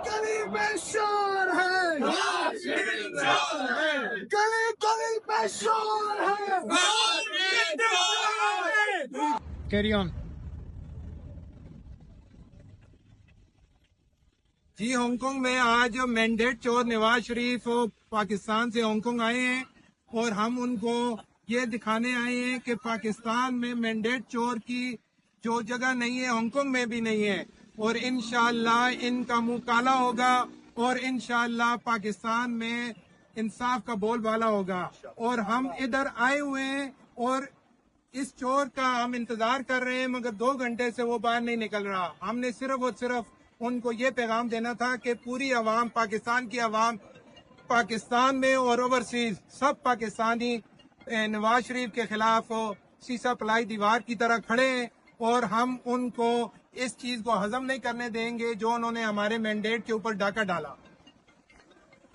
گلی میں شور ہے، گلی گلی میں شور ہے. Carry on. جی ہانگ کانگ میں آج مینڈیٹ چور نواز شریف پاکستان سے ہانگ کانگ آئے ہیں اور ہم ان کو یہ دکھانے آئے ہیں کہ پاکستان میں مینڈیٹ چور کی جو جگہ نہیں ہے ہانگ کانگ میں بھی نہیں ہے، اور انشاءاللہ ان کا منہ کالا ہوگا اور انشاءاللہ پاکستان میں انصاف کا بول بالا ہوگا. اور ہم ادھر آئے ہوئے ہیں اور اس چور کا ہم انتظار کر رہے ہیں، مگر 2 گھنٹے سے وہ باہر نہیں نکل رہا. ہم نے صرف اور صرف ان کو یہ پیغام دینا تھا کہ پوری عوام، پاکستان کی عوام، پاکستان میں اور اوورسیز سب پاکستانی نواز شریف کے خلاف سیسا پلائی دیوار کی طرح کھڑے ہیں، اور ہم ان کو اس چیز کو ہضم نہیں کرنے دیں گے جو انہوں نے ہمارے مینڈیٹ کے اوپر ڈاکہ ڈالا.